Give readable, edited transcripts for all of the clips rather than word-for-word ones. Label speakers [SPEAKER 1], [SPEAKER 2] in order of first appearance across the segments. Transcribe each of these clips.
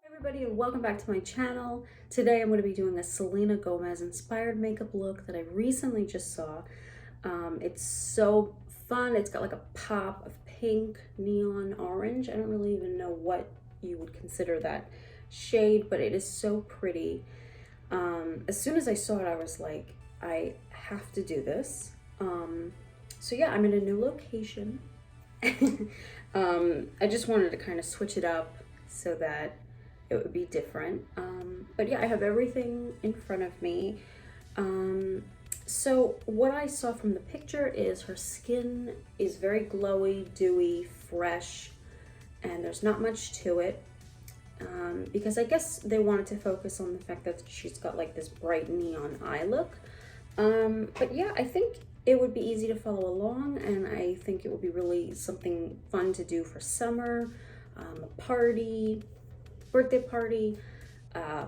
[SPEAKER 1] Everybody, and welcome back to my channel. Today I'm going to be doing a Selena Gomez inspired makeup look that I recently just saw. It's so fun. It's got like a pop of pink, neon, orange. I don't really even know what you would consider that shade, but it is so pretty. As soon as I saw it, I was like, I have to do this. So yeah, I'm in a new location. I just wanted to kind of switch it up so that it would be different. But yeah, I have everything in front of me. So what I saw from the picture is her skin is very glowy, dewy, fresh, and there's not much to it. Because I guess they wanted to focus on the fact that she's got like this bright neon eye look. But yeah, I think it would be easy to follow along, and I think it would be really something fun to do for summer, a party, birthday party, I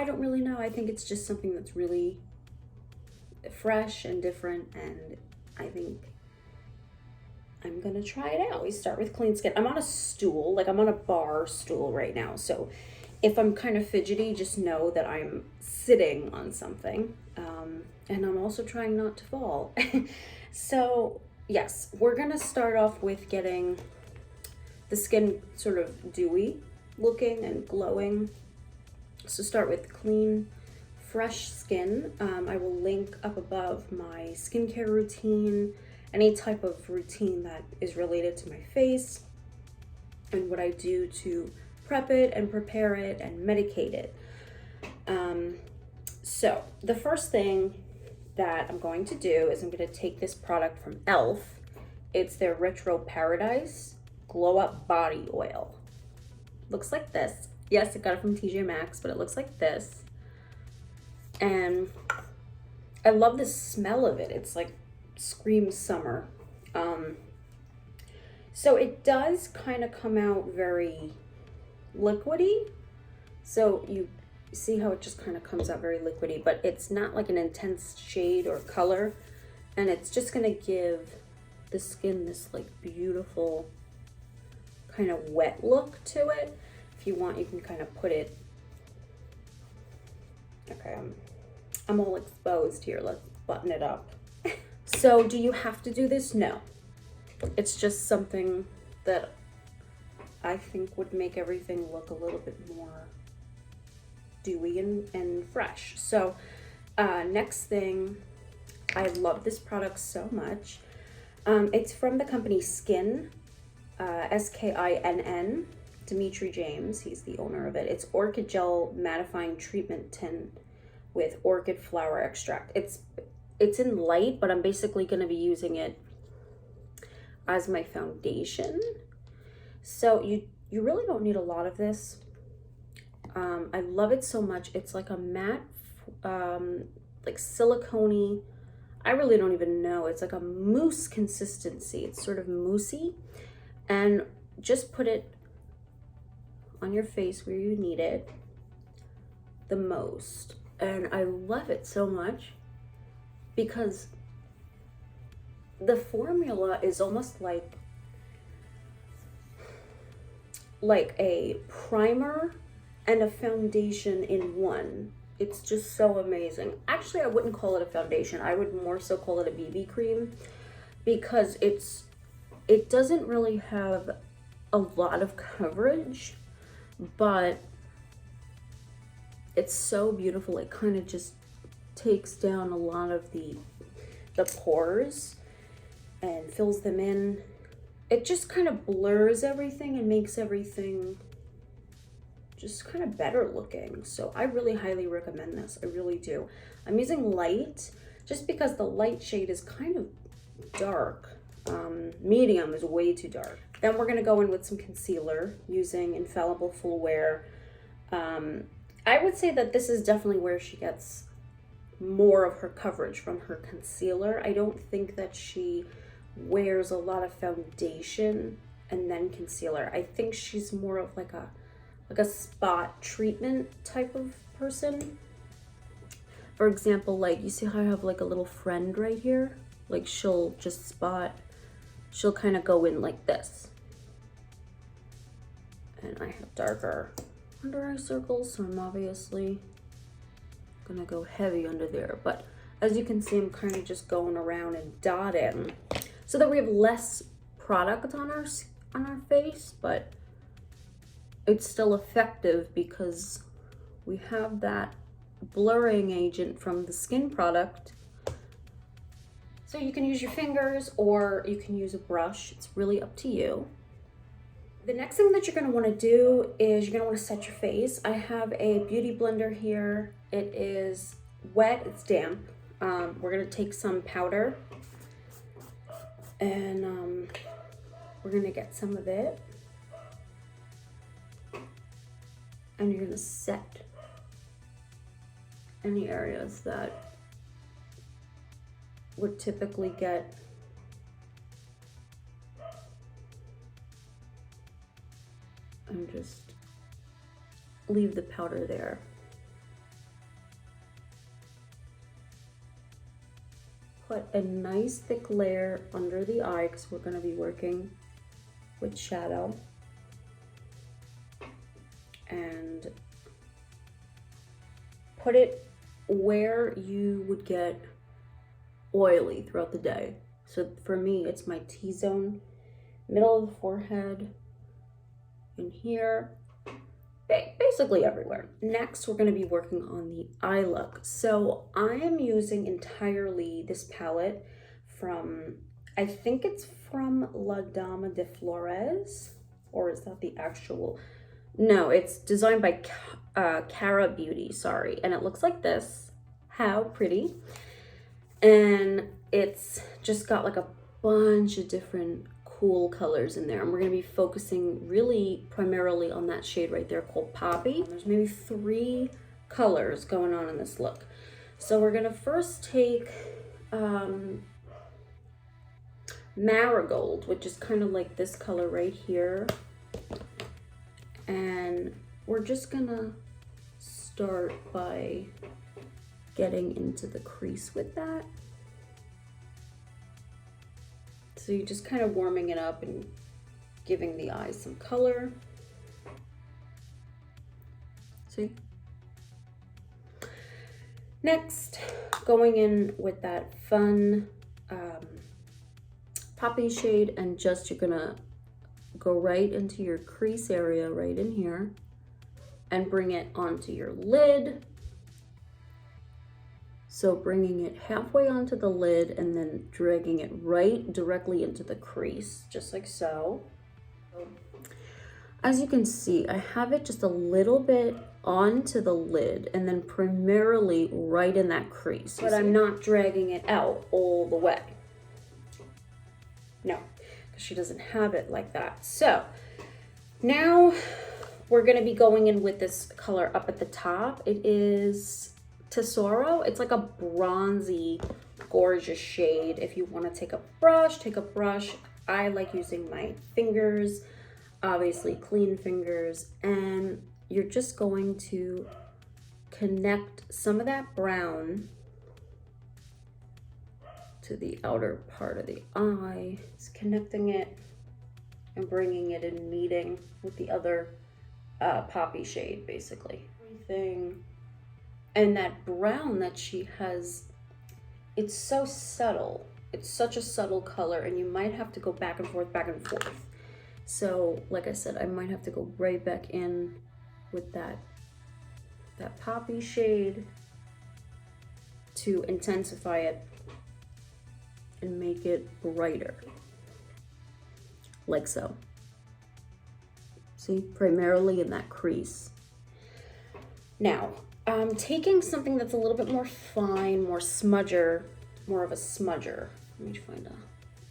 [SPEAKER 1] don't really know. I think it's just something that's really fresh and different, and I think I'm gonna try it out. We start with clean skin. I'm on a stool, like I'm on a bar stool right now, so if I'm kind of fidgety, just know that I'm sitting on something, and I'm also trying not to fall. So yes, we're gonna start off with getting the skin sort of dewy looking and glowing. So start with clean, fresh skin. I will link up above my skincare routine, any type of routine that is related to my face, and what I do to prep it and prepare it and medicate it. So the first thing that I'm going to do is I'm going to take this product from e.l.f. It's their Retro Paradise Glow Up Body Oil. Looks like this. Yes, I got it from TJ Maxx, but it looks like this. And I love the smell of it. It's like screams summer. So it does kind of come out very liquidy. So you see how it just kind of comes out very liquidy, but it's not like an intense shade or color. And it's just going to give the skin this like beautiful kind of wet look to it. If you want, you can kind of put it, okay, I'm all exposed here. Let's button it up. So do you have to do this? No. It's just something that I think would make everything look a little bit more dewy and fresh. So next thing, I love this product so much. It's from the company Skin, Skinn. Dimitri James, he's the owner of it. It's Orchid Gel Mattifying Treatment Tint with Orchid Flower Extract. It's in light, but I'm basically going to be using it as my foundation. So you really don't need a lot of this. I love it so much. It's like a matte, like silicone-y. I really don't even know. It's like a mousse consistency. It's sort of moussey. And just put it on your face where you need it the most. And I love it so much because the formula is almost like a primer and a foundation in one. It's just so amazing. Actually, I wouldn't call it a foundation. I would more so call it a BB cream because it doesn't really have a lot of coverage, but it's so beautiful. It kind of just takes down a lot of the pores and fills them in. It just kind of blurs everything and makes everything just kind of better looking. So I really highly recommend this. I really do. I'm using light just because the light shade is kind of dark. Medium is way too dark. Then we're going to go in with some concealer using Infallible Full Wear. I would say that this is definitely where she gets more of her coverage, from her concealer. I don't think that she wears a lot of foundation and then concealer. I think she's more of like a spot treatment type of person. For example, like you see how I have like a little friend right here? Like she'll kind of go in like this. And I have darker under eye circles, so I'm obviously gonna go heavy under there. But as you can see, I'm kind of just going around and dotting so that we have less product on our face, but it's still effective because we have that blurring agent from the skin product. So you can use your fingers or you can use a brush. It's really up to you. The next thing that you're going to want to do is you're going to want to set your face. I have a beauty blender here. It is wet, it's damp. We're going to take some powder and we're going to get some of it. And you're going to set any areas that would typically get and just leave the powder there. Put a nice thick layer under the eye because we're going to be working with shadow. And put it where you would get oily throughout the day. So for me, it's my T-zone, middle of the forehead, in here, basically everywhere. Next, we're going to be working on the eye look. So I am using entirely this palette from, I think it's from La Dama de Flores, or is that the actual? No, it's designed by Cara Beauty, sorry. And it looks like this. How pretty. And it's just got like a bunch of different cool colors in there. And we're going to be focusing really primarily on that shade right there called Poppy. There's maybe 3 colors going on in this look. So we're going to first take Marigold, which is kind of like this color right here. And we're just going to start by getting into the crease with that. So you're just kind of warming it up and giving the eyes some color. See? Next, going in with that fun poppy shade, and just you're gonna go right into your crease area right in here and bring it onto your lid. So bringing it halfway onto the lid and then dragging it right directly into the crease, just like so. As you can see, I have it just a little bit onto the lid and then primarily right in that crease. But I'm not dragging it out all the way. No, because she doesn't have it like that. So now we're gonna be going in with this color up at the top. It is Tesoro. It's like a bronzy, gorgeous shade. If you want to take a brush, take a brush. I like using my fingers, obviously clean fingers, and you're just going to connect some of that brown to the outer part of the eye. It's connecting it and bringing it in, meeting with the other poppy shade, basically. Everything. And that brown that she has, it's so subtle. It's such a subtle color, and you might have to go back and forth, back and forth. So, like I said, I might have to go right back in with that poppy shade to intensify it and make it brighter, like so. See, primarily in that crease. Now, I'm taking something that's a little bit more fine, more smudger, more of a smudger. Let me find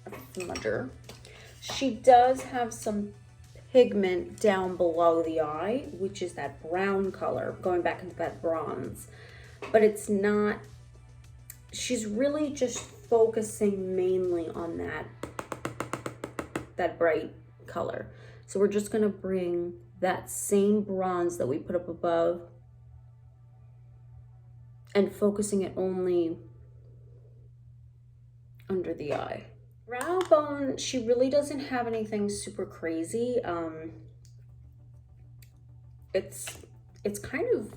[SPEAKER 1] a smudger. She does have some pigment down below the eye, which is that brown color, going back into that bronze. But it's not, she's really just focusing mainly on that bright color. So we're just gonna bring that same bronze that we put up above and focusing it only under the eye. Brow bone, she really doesn't have anything super crazy. it's kind of,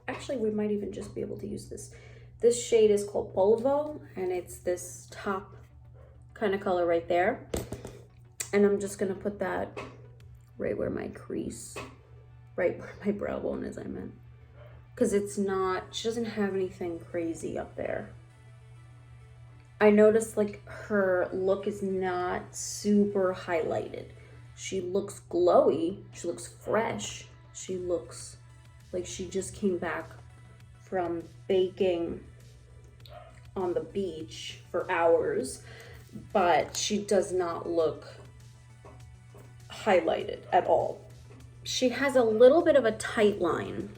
[SPEAKER 1] actually we might even just be able to use this. This shade is called Polvo, and it's this top kind of color right there. And I'm just gonna put that right where my crease, right where my brow bone is, I meant. Because it's not, she doesn't have anything crazy up there. I noticed like her look is not super highlighted. She looks glowy, she looks fresh, she looks like she just came back from baking on the beach for hours, but she does not look highlighted at all. She has a little bit of a tight line,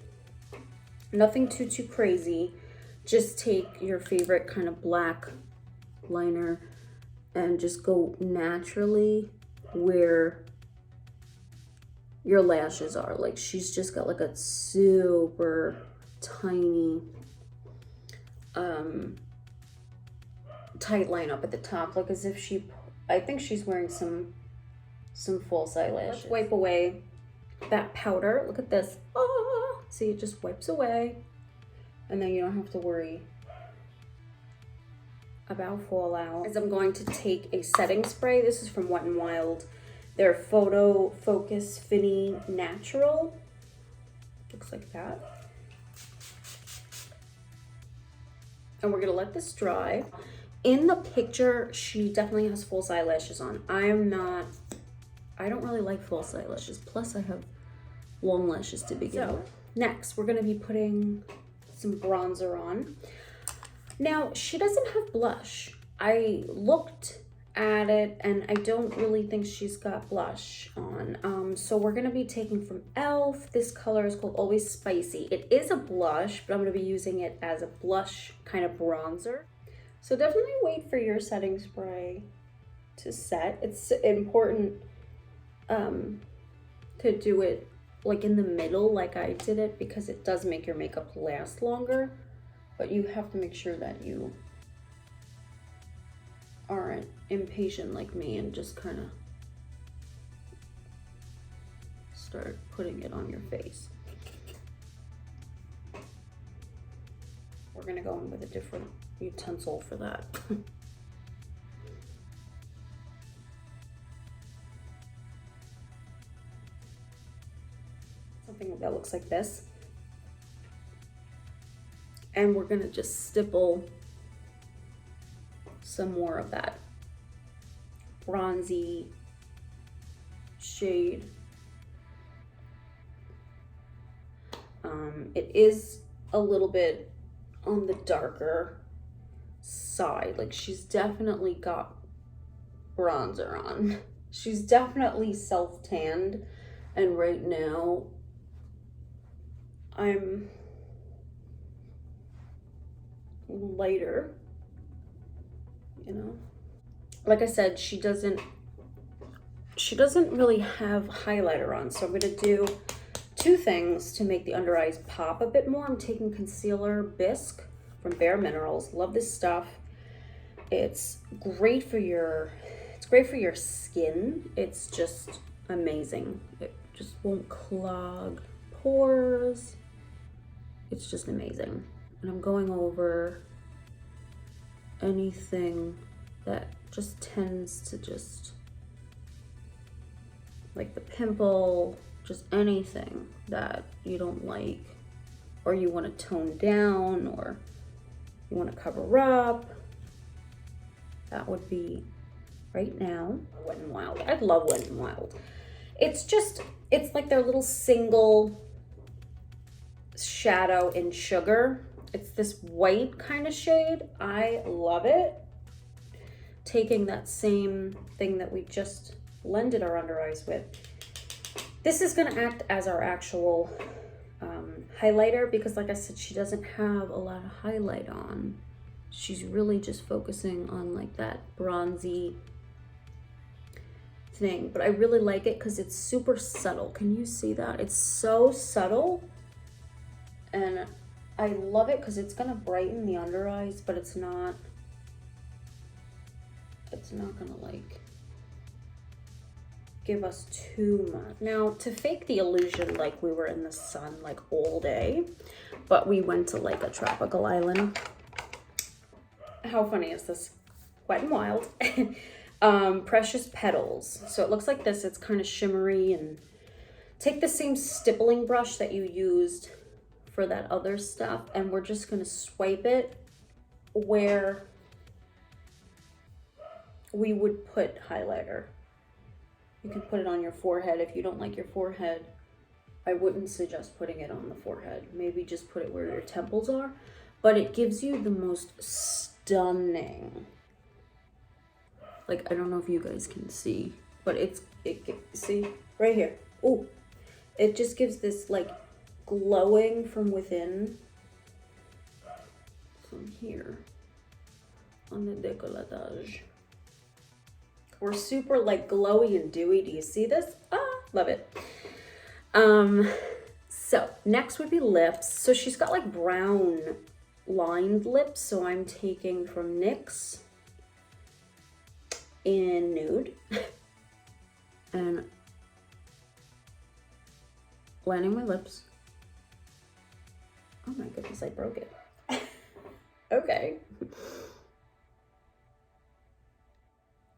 [SPEAKER 1] nothing too crazy. Just take your favorite kind of black liner and just go naturally where your lashes are. Like she's just got like a super tiny tight line up at the top, like as if she, I think she's wearing some false eyelashes. Let's wipe away that powder. Look at this. Ah, see, it just wipes away, and then you don't have to worry about fallout. As I'm going to take a setting spray. This is from Wet n Wild. Their Photo Focus Finny Natural. Looks like that. And we're gonna let this dry. In the picture, she definitely has false eyelashes on. I don't really like false eyelashes. Plus I have long lashes to begin with. Next, we're gonna be putting some bronzer on. Now, she doesn't have blush. I looked at it and I don't really think she's got blush on. So we're gonna be taking from e.l.f. This color is called Always Spicy. It is a blush, but I'm gonna be using it as a blush kind of bronzer. So definitely wait for your setting spray to set. It's important to do it like in the middle like I did it, because it does make your makeup last longer. But you have to make sure that you aren't impatient like me and just kind of start putting it on your face. We're gonna go in with a different utensil for that. Something that looks like this. And we're gonna just stipple some more of that bronzy shade. It is a little bit on the darker side. Like she's definitely got bronzer on. She's definitely self-tanned, and right now I'm lighter, you know. Like I said, she doesn't really have highlighter on, so I'm gonna do two things to make the under eyes pop a bit more. I'm taking concealer Bisque from Bare Minerals. Love this stuff. It's great for your skin. It's just amazing. It just won't clog pores. It's just amazing. And I'm going over anything that just tends to just, like the pimple, just anything that you don't like, or you want to tone down, or you want to cover up. That would be right now Wet n Wild. I love Wet n Wild. It's like their little single shadow in Sugar. It's this white kind of shade. I love it. Taking that same thing that we just blended our under eyes with. This is gonna act as our actual highlighter, because like I said, she doesn't have a lot of highlight on. She's really just focusing on like that bronzy thing. But I really like it because it's super subtle. Can you see that? It's so subtle. And I love it because it's gonna brighten the under eyes, but it's not gonna like give us too much. Now, to fake the illusion like we were in the sun like all day, but we went to like a tropical island. How funny is this? Wet and Wild. Precious Petals. So it looks like this. It's kind of shimmery, and take the same stippling brush that you used for that other stuff, and we're just going to swipe it where we would put highlighter. You can put it on your forehead. If you don't like your forehead, I wouldn't suggest putting it on the forehead. Maybe just put it where your temples are, but it gives you the most stunning, like, I don't know if you guys can see, but see right here. Oh, it just gives this like glowing from within. From here on the décolletage. We're super like glowy and dewy. Do you see this? Ah, love it. So next would be lips. So she's got like brown lined lips. So I'm taking from NYX in Nude and blending my lips. Oh my goodness, I broke it. Okay.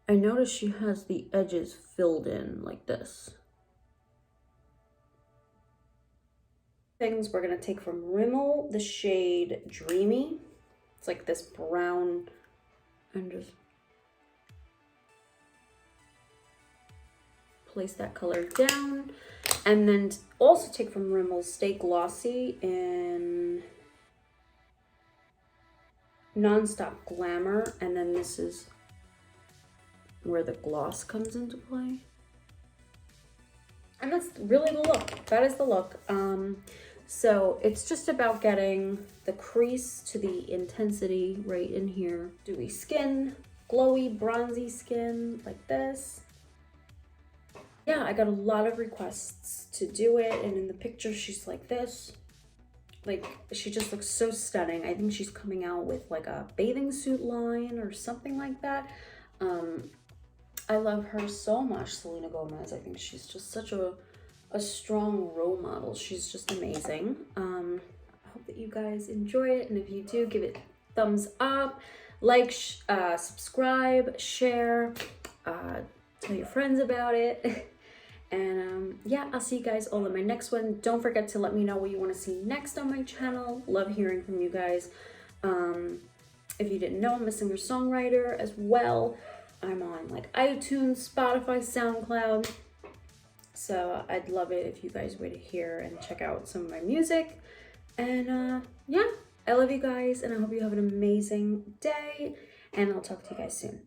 [SPEAKER 1] I notice she has the edges filled in like this. Things we're gonna take from Rimmel, the shade Dreamy. It's like this brown, and just place that color down. And then also take from Rimmel Stay Glossy in Nonstop Glamour, and then this is where the gloss comes into play. And that's really the look. That is the look. So it's just about getting the crease to the intensity right in here. Dewy skin, glowy, bronzy skin like this. Yeah, I got a lot of requests to do it, and in the picture she's like this. Like, she just looks so stunning. I think she's coming out with like a bathing suit line or something like that. I love her so much, Selena Gomez. I think she's just such a strong role model. She's just amazing. I hope that you guys enjoy it, and if you do, give it thumbs up, like, subscribe, share, tell your friends about it. And yeah, I'll see you guys all in my next one. Don't forget to let me know what you want to see next on my channel. Love hearing from you guys. If you didn't know, I'm a singer-songwriter as well. I'm on like iTunes, Spotify, SoundCloud. So I'd love it if you guys were to hear and check out some of my music. And yeah, I love you guys, and I hope you have an amazing day, and I'll talk to you guys soon.